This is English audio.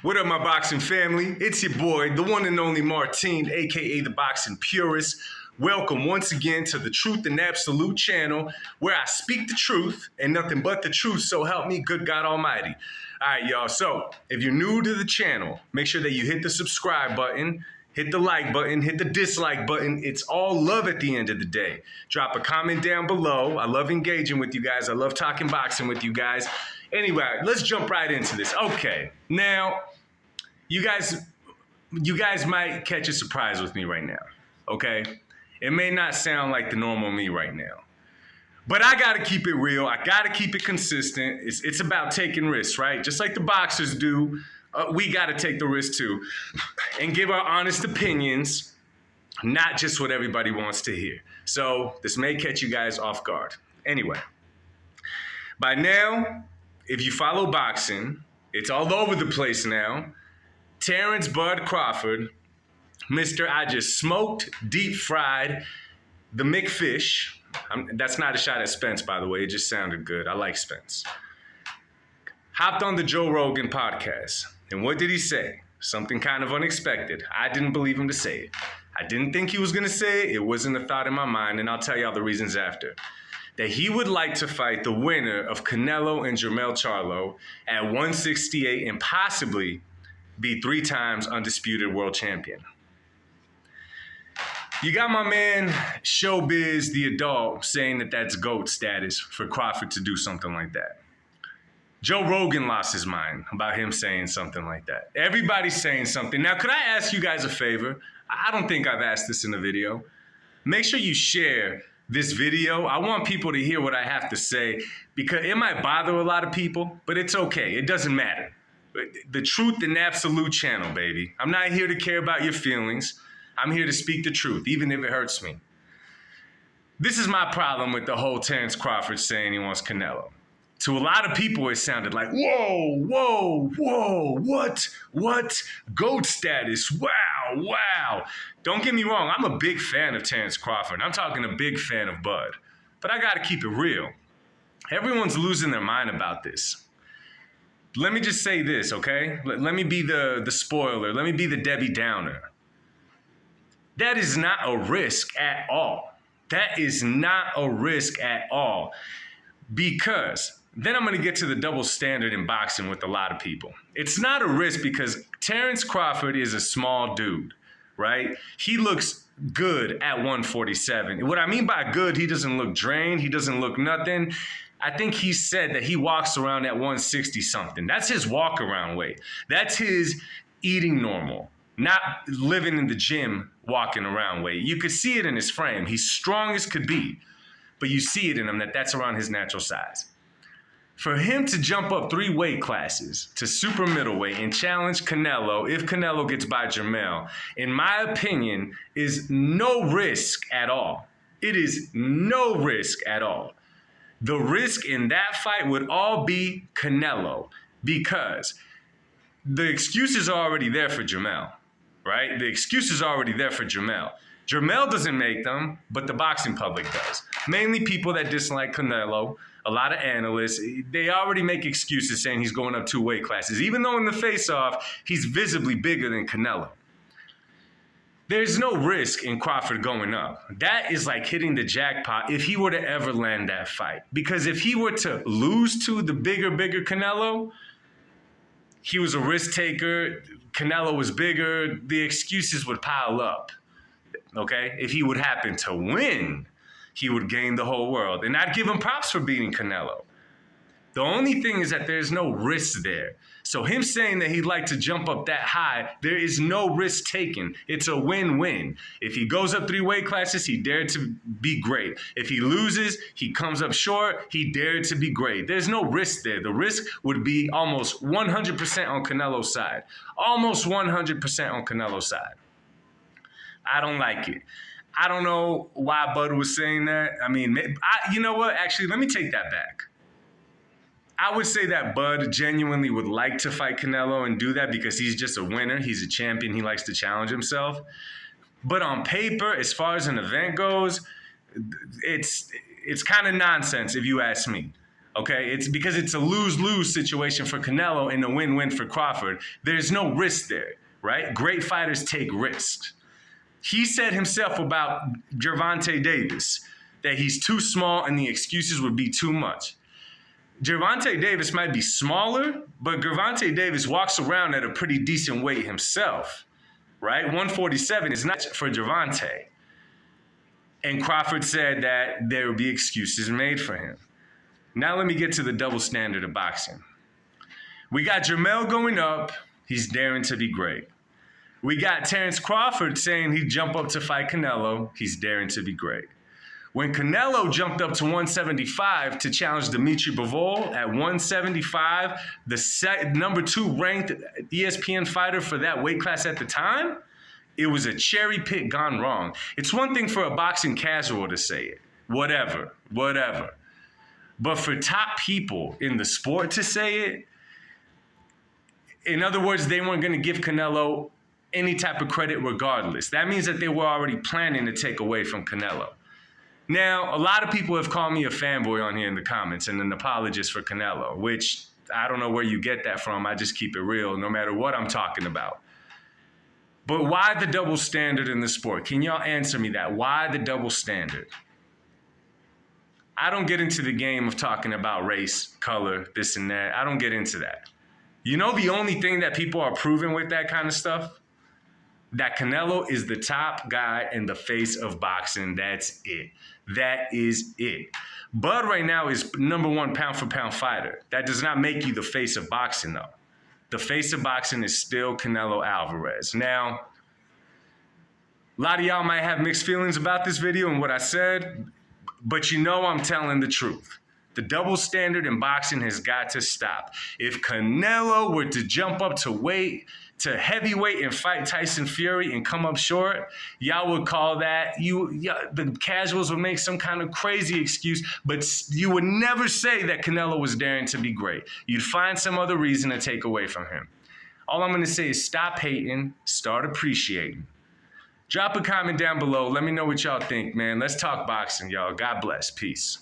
What up, my boxing family? It's your boy, the one and only Martine, aka the Boxing Purist. Welcome once again to the Truth and Absolute channel, where I speak the truth and nothing but the truth, so help me good God Almighty. All right, y'all, so if you're new to the channel, make sure that you hit the subscribe button, hit the like button, hit the dislike button. It's all love at the end of the day. Drop a comment down below. I love engaging with you guys. I love talking boxing with you guys. Anyway, let's jump right into this. Okay, now, you guys might catch a surprise with me right now, okay? It may not sound like the normal me right now, but I gotta keep it real. I gotta keep it consistent. It's about taking risks, right? Just like the boxers do, we gotta take the risk too and give our honest opinions, not just what everybody wants to hear. So this may catch you guys off guard. Anyway, by now, if you follow boxing, it's all over the place now. Terrence Bud Crawford, Mr. I just smoked, deep fried, the McFish. That's not a shot at Spence, by the way. It just sounded good. I like Spence. Hopped on the Joe Rogan podcast. And what did he say? Something kind of unexpected. I didn't believe him to say it. I didn't think he was going to say it. It wasn't a thought in my mind, and I'll tell y'all the reasons after. That he would like to fight the winner of Canelo and Jermell Charlo at 168 and possibly be 3 times undisputed world champion. You got my man Showbiz the adult saying that that's GOAT status for Crawford to do something like that. Joe Rogan lost his mind about him saying something like that. Everybody's saying something. Now, could I ask you guys a favor? I don't think I've asked this in a video. Make sure you share this video. I want people to hear what I have to say because it might bother a lot of people, but it's okay. It doesn't matter. The Truth and Absolute channel, baby. I'm not here to care about your feelings. I'm here to speak the truth, even if it hurts me. This is my problem with the whole Terrence Crawford saying he wants Canelo. To a lot of people, it sounded like, whoa, what? GOAT status, wow. Don't get me wrong, I'm a big fan of Terrence Crawford. I'm talking a big fan of Bud. But I gotta keep it real. Everyone's losing their mind about this. Let me just say this, okay? Let me be the spoiler. Let me be the Debbie Downer. That is not a risk at all. That is not a risk at all. Because then I'm going to get to the double standard in boxing with a lot of people. It's not a risk because Terrence Crawford is a small dude, right? He looks good at 147. What I mean by good, he doesn't look drained. He doesn't look nothing. I think he said that he walks around at 160 something. That's his walk around weight. That's his eating normal, not living in the gym, walking around weight. You could see it in his frame. He's strong as could be, but you see it in him that's around his natural size. For him to jump up 3 weight classes to super middleweight and challenge Canelo, if Canelo gets by Jermell, in my opinion, is no risk at all. It is no risk at all. The risk in that fight would all be Canelo because the excuses are already there for Jermell, right? The excuses are already there for Jermell. Jermell doesn't make them, but the boxing public does. Mainly people that dislike Canelo, a lot of analysts, they already make excuses saying he's going up 2 weight classes, even though in the face-off, he's visibly bigger than Canelo. There's no risk in Crawford going up. That is like hitting the jackpot if he were to ever land that fight. Because if he were to lose to the bigger Canelo, he was a risk taker, Canelo was bigger, the excuses would pile up, okay? If he would happen to win, he would gain the whole world. And I'd give him props for beating Canelo. The only thing is that there's no risk there. So him saying that he'd like to jump up that high, there is no risk taken. It's a win-win. If he goes up 3 weight classes, he dared to be great. If he loses, he comes up short, he dared to be great. There's no risk there. The risk would be almost 100% on Canelo's side. Almost 100% on Canelo's side. I don't like it. I don't know why Bud was saying that. I mean, you know what? Actually, let me take that back. I would say that Bud genuinely would like to fight Canelo and do that because he's just a winner. He's a champion. He likes to challenge himself. But on paper, as far as an event goes, it's kind of nonsense if you ask me. Okay, it's because it's a lose-lose situation for Canelo and a win-win for Crawford. There's no risk there, right? Great fighters take risks. He said himself about Gervonta Davis that he's too small and the excuses would be too much. Gervonta Davis might be smaller, but Gervonta Davis walks around at a pretty decent weight himself, right? 147 is not for Gervonta. And Crawford said that there would be excuses made for him. Now let me get to the double standard of boxing. We got Jermell going up. He's daring to be great. We got Terrence Crawford saying he'd jump up to fight Canelo. He's daring to be great. When Canelo jumped up to 175 to challenge Dimitri Bivol at 175, the number 2 ranked ESPN fighter for that weight class at the time, it was a cherry pick gone wrong. It's one thing for a boxing casual to say it. Whatever. But for top people in the sport to say it, in other words, they weren't going to give Canelo any type of credit regardless. That means that they were already planning to take away from Canelo. Now, a lot of people have called me a fanboy on here in the comments and an apologist for Canelo, which I don't know where you get that from. I just keep it real no matter what I'm talking about. But why the double standard in the sport? Can y'all answer me that? Why the double standard? I don't get into the game of talking about race, color, this and that. I don't get into that. You know the only thing that people are proving with that kind of stuff? That Canelo is the top guy in the face of boxing. That's it. That is it. Bud right now is number 1 pound for pound fighter. That does not make you the face of boxing though. The face of boxing is still Canelo Alvarez. Now, a lot of y'all might have mixed feelings about this video and what I said, but you know I'm telling the truth. The double standard in boxing has got to stop. If Canelo were to jump up to heavyweight and fight Tyson Fury and come up short, y'all would call that, the casuals would make some kind of crazy excuse, but you would never say that Canelo was daring to be great. You'd find some other reason to take away from him. All I'm going to say is stop hating, start appreciating. Drop a comment down below. Let me know what y'all think, man. Let's talk boxing, y'all. God bless. Peace.